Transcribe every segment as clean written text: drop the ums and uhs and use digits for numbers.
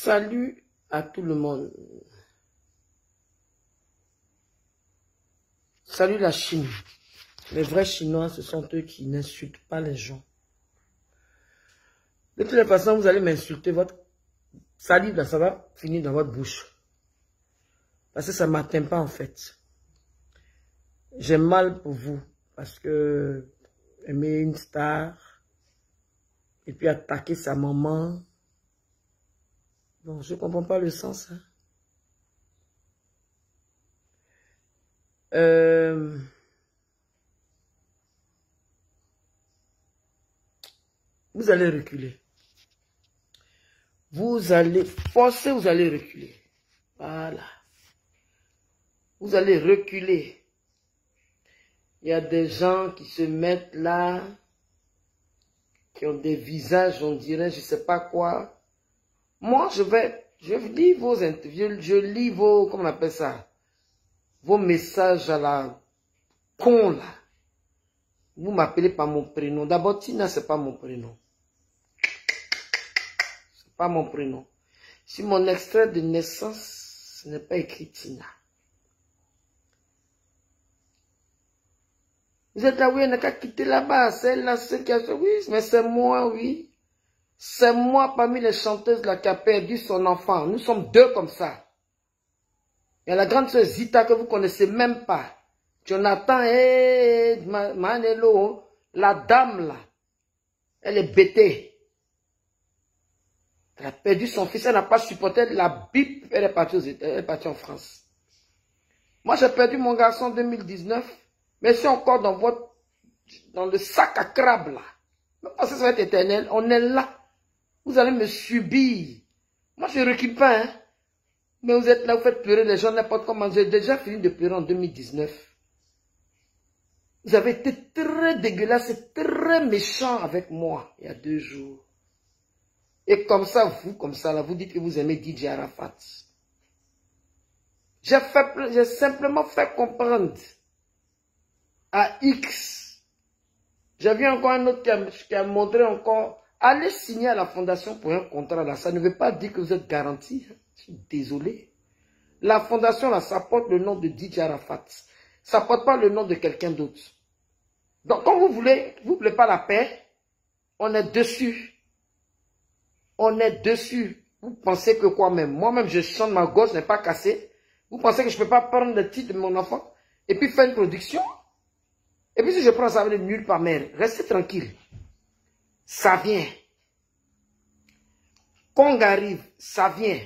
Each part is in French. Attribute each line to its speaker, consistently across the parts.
Speaker 1: Salut à tout le monde. Salut la Chine. Les vrais Chinois, ce sont eux qui n'insultent pas les gens. De toutes les façons, vous allez m'insulter, votre salive là, ça va finir dans votre bouche. Parce que ça ne m'atteint pas en fait. J'ai mal pour vous. Parce que aimer une star et puis attaquer sa maman. Bon, je ne comprends pas le sens. Hein. Vous allez reculer. Vous allez forcer, vous allez reculer. Voilà. Vous allez reculer. Il y a des gens qui se mettent là, qui ont des visages, on dirait, je ne sais pas quoi. Moi, je lis vos interviews, je lis vos, comment on appelle ça, vos messages à la con là. Vous m'appelez par mon prénom. D'abord, Tina, ce n'est pas mon prénom. Ce n'est pas mon prénom. Sur mon extrait de naissance, ce n'est pas écrit Tina. Vous êtes là, oui, on n'a qu'à quitter là-bas. C'est là, celle qui a dit, oui, mais c'est moi, oui. C'est moi parmi les chanteuses là qui a perdu son enfant. Nous sommes deux comme ça. Il y a la grande sœur Zita que vous ne connaissez même pas. Jonathan et Manelo, la dame là, elle est bêtée. Elle a perdu son fils, elle n'a pas supporté la bip, elle est partie en France. Moi j'ai perdu mon garçon en 2019, mais c'est encore dans le sac à crabe là. Même parce que ça va être éternel, on est là. Vous allez me subir. Moi je ne recule pas, hein. Mais vous êtes là, vous faites pleurer les gens n'importe comment. J'ai déjà fini de pleurer en 2019. Vous avez été très dégueulasse et très méchant avec moi il y a 2 jours. Et comme ça, là, vous dites que vous aimez DJ Arafat. J'ai simplement fait comprendre à X. J'ai vu encore un autre qui a montré encore. Allez signer à la fondation pour un contrat là. Ça ne veut pas dire que vous êtes garanti. Je suis désolé. La fondation là, ça porte le nom de DJ Arafat. Ça porte pas le nom de quelqu'un d'autre. Donc, quand vous voulez pas la paix, on est dessus. On est dessus. Vous pensez que quoi même? Moi-même, je chante, ma gorge n'est pas cassée. Vous pensez que je ne peux pas prendre le titre de mon enfant et puis faire une production? Et puis si je prends ça avec nulle part, mère, restez tranquille. Ça vient. Kong arrive, ça vient.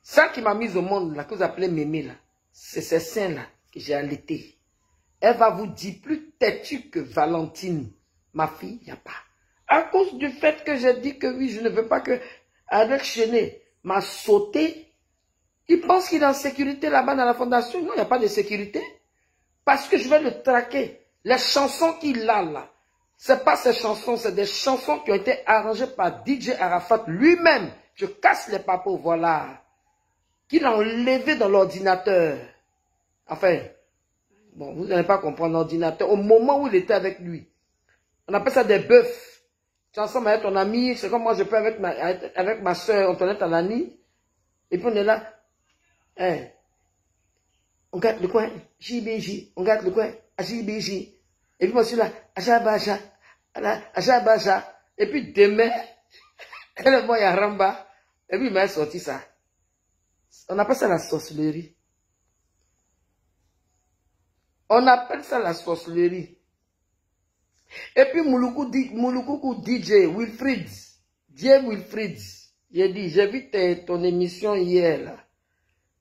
Speaker 1: Ça qui m'a mise au monde, là, que vous appelez Mémé, là, c'est ces seins-là que j'ai allaité. Elle va vous dire plus têtue que Valentine. Ma fille, il n'y a pas. À cause du fait que j'ai dit que oui, je ne veux pas que Adèle Chenet m'a sauté. Il pense qu'il est en sécurité là-bas dans la fondation. Non, il n'y a pas de sécurité. Parce que je vais le traquer. Les chansons qu'il a là, ce n'est pas ces chansons, c'est des chansons qui ont été arrangées par DJ Arafat lui-même. Je casse les papos, voilà. Qu'il a enlevé dans l'ordinateur. Enfin, bon, vous n'allez pas comprendre l'ordinateur. Au moment où il était avec lui, on appelle ça des bœufs. Tu es ensemble avec ton ami, c'est comme moi je peux avec ma soeur Antoinette Alani. Et puis on est là. Hein, on garde le coin, JBJ. On garde le coin, JBJ. Et puis moi je suis là, Ajabaja. Ajabaja. Et puis demain, elle est moi, il y a Ramba. Et puis il m'a sorti ça. On appelle ça la sorcellerie. On appelle ça la sorcellerie. Et puis Mouloukou DJ Wilfried. J'ai dit, j'ai vu ton émission hier là.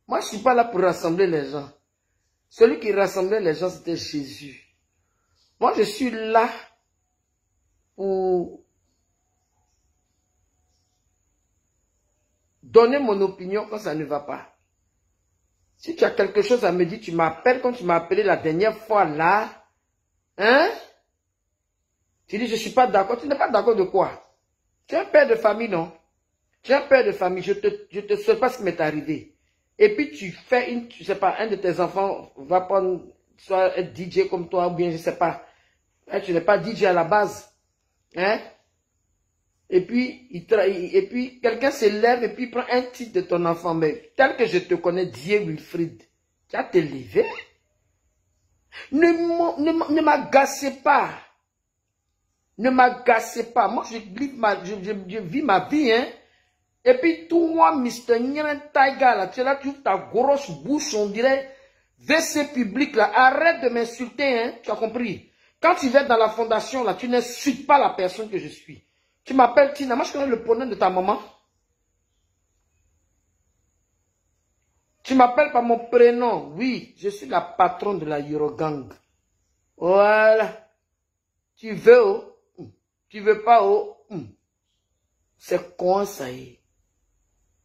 Speaker 1: Moi je ne suis pas là pour rassembler les gens. Celui qui rassemblait les gens c'était Jésus. Moi je suis là pour donner mon opinion quand ça ne va pas. Si tu as quelque chose à me dire, tu m'appelles comme tu m'as appelé la dernière fois là. Hein? Tu dis, je ne suis pas d'accord. Tu n'es pas d'accord de quoi? Tu es un père de famille, non? Tu es un père de famille. Je te sais pas ce qui m'est arrivé. Et puis tu fais je sais pas, un de tes enfants va prendre, soit être DJ comme toi, ou bien je sais pas. Hein, tu n'es pas DJ à la base. Hein? Et puis, quelqu'un se lève et puis il prend un titre de ton enfant. Mais tel que je te connais, Dieu Wilfried, tu as te levé. Ne m'agacez pas. Ne m'agacez pas. Moi, je vis ma vie, hein. Et puis, toi, Mr. Nyen Taiga, là, tu es là, tu ouvres ta grosse bouche, on dirait WC public, là. Arrête de m'insulter, hein. Tu as compris? Quand tu vas dans la fondation, là, tu n'insultes pas la personne que je suis. Tu m'appelles Tina. Moi, je connais le pronom de ta maman. Tu m'appelles par mon prénom. Oui, je suis la patronne de la Eurogang. Voilà. Tu veux, oh? Tu veux pas, oh? C'est con, ça y est.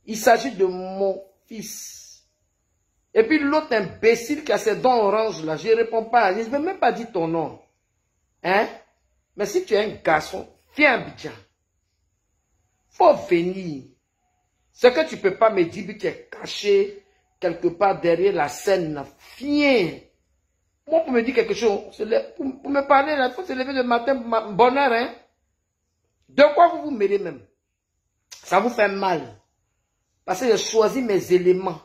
Speaker 1: Il s'agit de mon fils. Et puis l'autre imbécile qui a ses dents oranges là, je ne réponds pas. Je ne vais même pas dire ton nom. Hein? Mais si tu es un garçon, viens à Abidjan. Faut venir. Ce que tu ne peux pas me dire, tu es caché quelque part derrière la scène. Viens. Moi, pour me dire quelque chose, pour me parler, il faut se lever le matin, bonne heure. Hein? De quoi vous vous mêlez même? Ça vous fait mal. Parce que j'ai choisi mes éléments.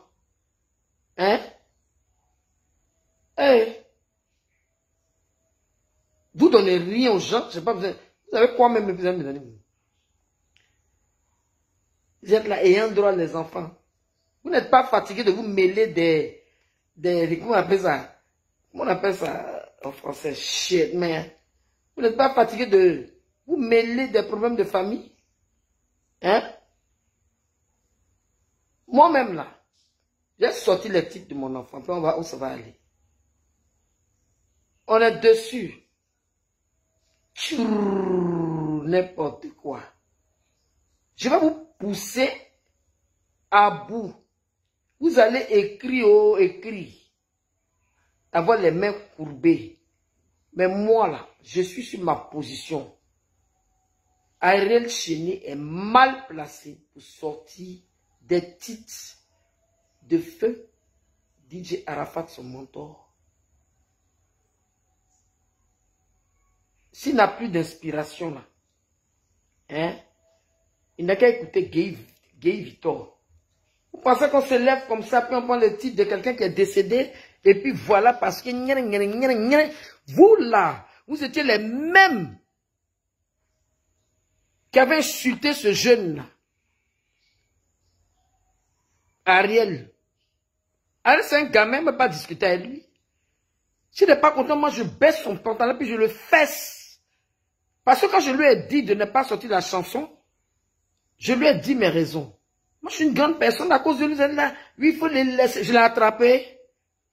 Speaker 1: Hein? Hey. Vous donnez rien aux gens. J'ai pas besoin. Vous avez quoi même besoin de me donner? Vous êtes là ayant droit les enfants. Vous n'êtes pas fatigué de vous mêler des comment on appelle ça? Comment on appelle ça en français? Shit, mais vous n'êtes pas fatigué de vous mêler des problèmes de famille? Hein? Moi-même là, j'ai sorti les titres de mon enfant, puis on va où ça va aller. On est dessus. N'importe quoi. Je vais vous pousser à bout. Vous allez écrire, oh, écrire. Avoir les mains courbées. Mais moi là, je suis sur ma position. Ariel Cheney est mal placé pour sortir des titres de feu. DJ Arafat, son mentor. S'il n'a plus d'inspiration là, hein, il n'a qu'à écouter Gay Victor. Vous pensez qu'on se lève comme ça, puis on prend le titre de quelqu'un qui est décédé, et puis voilà, parce que vous là, vous étiez les mêmes qui avaient insulté ce jeune là. Ariel. Ariel, c'est un gamin, il ne peut pas discuter avec lui. S'il n'est pas content, moi je baisse son pantalon, puis je le fesse. Parce que quand je lui ai dit de ne pas sortir la chanson, je lui ai dit mes raisons. Moi, je suis une grande personne, à cause de lui, lui, il faut les laisser. Je l'ai attrapé.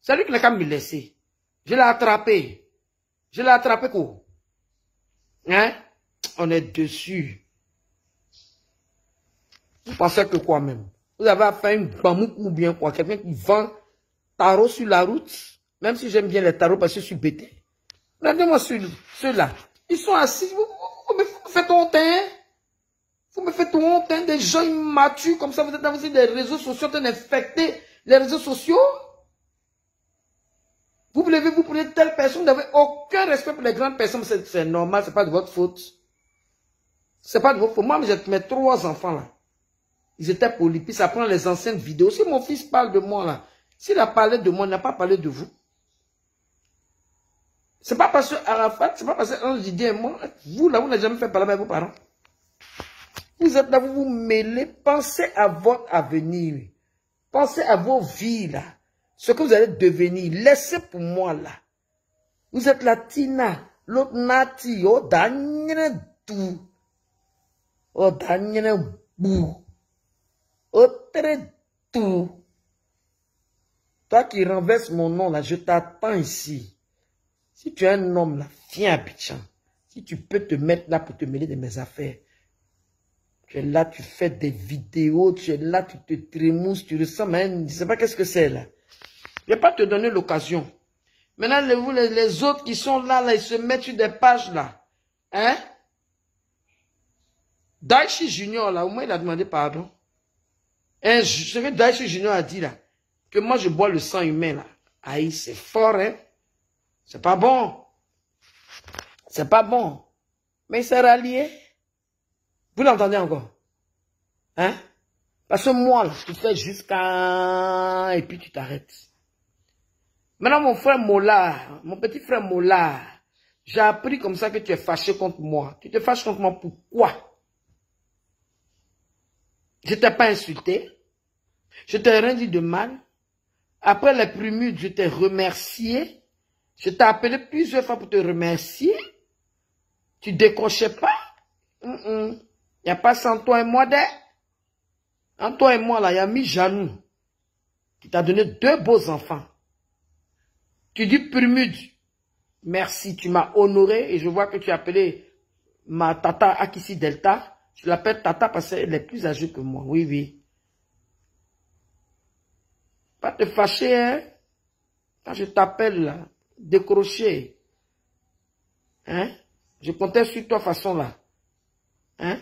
Speaker 1: C'est lui qui n'a qu'à me laisser. Je l'ai attrapé. Je l'ai attrapé quoi? Hein? On est dessus. Vous pensez que quoi même? Vous avez affaire à une bamouk ou bien quoi? Quelqu'un qui vend tarot sur la route? Même si j'aime bien les tarots parce que je suis bêté. Regardez-moi ceux-là. Ils sont assis. Vous me faites honte, hein? Vous me faites honte, hein? Des gens immatures comme ça. Vous êtes dans des réseaux sociaux, vous êtes infectés. Les réseaux sociaux. Vous prenez telle personne, vous n'avez aucun respect pour les grandes personnes. C'est normal, c'est pas de votre faute. C'est pas de votre faute. Moi, j'ai mes 3 enfants là. Ils étaient polis. Puis ça prend les anciennes vidéos. Si mon fils parle de moi là, s'il a parlé de moi, il n'a pas parlé de vous. C'est pas parce que Arafat, c'est pas parce que Ange Didier et moi, vous là, vous n'avez jamais fait parler avec vos parents. Vous êtes là, vous vous mêlez. Pensez à votre avenir. Pensez à vos vies là. Ce que vous allez devenir. Laissez pour moi là. Vous êtes la Tina. L'autre Nati. Oh, Daniel tout. Oh, Daniel bou. Oh, très tout. Toi qui renverses mon nom là, je t'attends ici. Si tu es un homme là, viens à Abidjan. Si tu peux te mettre là pour te mêler de mes affaires. Tu es là, tu fais des vidéos, tu es là, tu te trémousses, tu ressembles à un... Je ne sais pas qu'est-ce que c'est là. Je ne vais pas te donner l'occasion. Maintenant, les autres qui sont là, ils se mettent sur des pages là. Hein? Daichi Junior là, au moins il a demandé pardon. Ce que Daichi Junior a dit là, que moi je bois le sang humain là. Aïe, c'est fort, hein? C'est pas bon. C'est pas bon. Mais il s'est rallié. Vous l'entendez encore? Hein? Parce que moi, là, tu fais jusqu'à... Et puis tu t'arrêtes. Maintenant, mon frère Mola, mon petit frère Mola, j'ai appris comme ça que tu es fâché contre moi. Tu te fâches contre moi pourquoi? Je t'ai pas insulté. Je t'ai rien dit de mal. Après les prémudes, je t'ai remercié. Je t'ai appelé plusieurs fois pour te remercier. Tu décrochais pas. Il n'y a pas sans toi et moi entre toi et moi, là, il y a mis Janou, qui t'a donné 2 beaux enfants. Tu dis prémude. Merci, tu m'as honoré et je vois que tu as appelé ma tata Akissi Delta. Je l'appelle tata parce qu'elle est plus âgée que moi. Oui, oui. Pas te fâcher, hein. Quand je t'appelle, là, décrocher. Hein? Je comptais sur toi façon, là. Hein?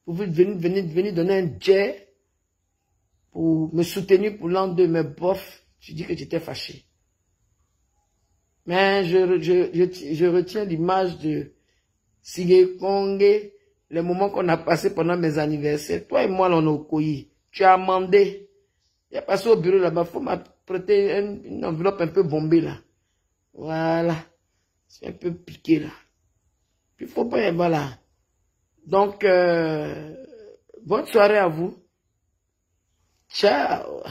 Speaker 1: Vous venir donner un jet pour me soutenir pour l'an 2, mais bof, tu dis que tu étais fâché. Mais je retiens l'image de Sige Kongé, les moments qu'on a passés pendant mes anniversaires. Toi et moi, là, on a Okoyi. Tu as amendé. Il a passé au bureau là-bas. Il faut m'apprêter une enveloppe un peu bombée là. Voilà. C'est un peu piqué là. Puis il faut pas, voilà. Donc, bonne soirée à vous. Ciao.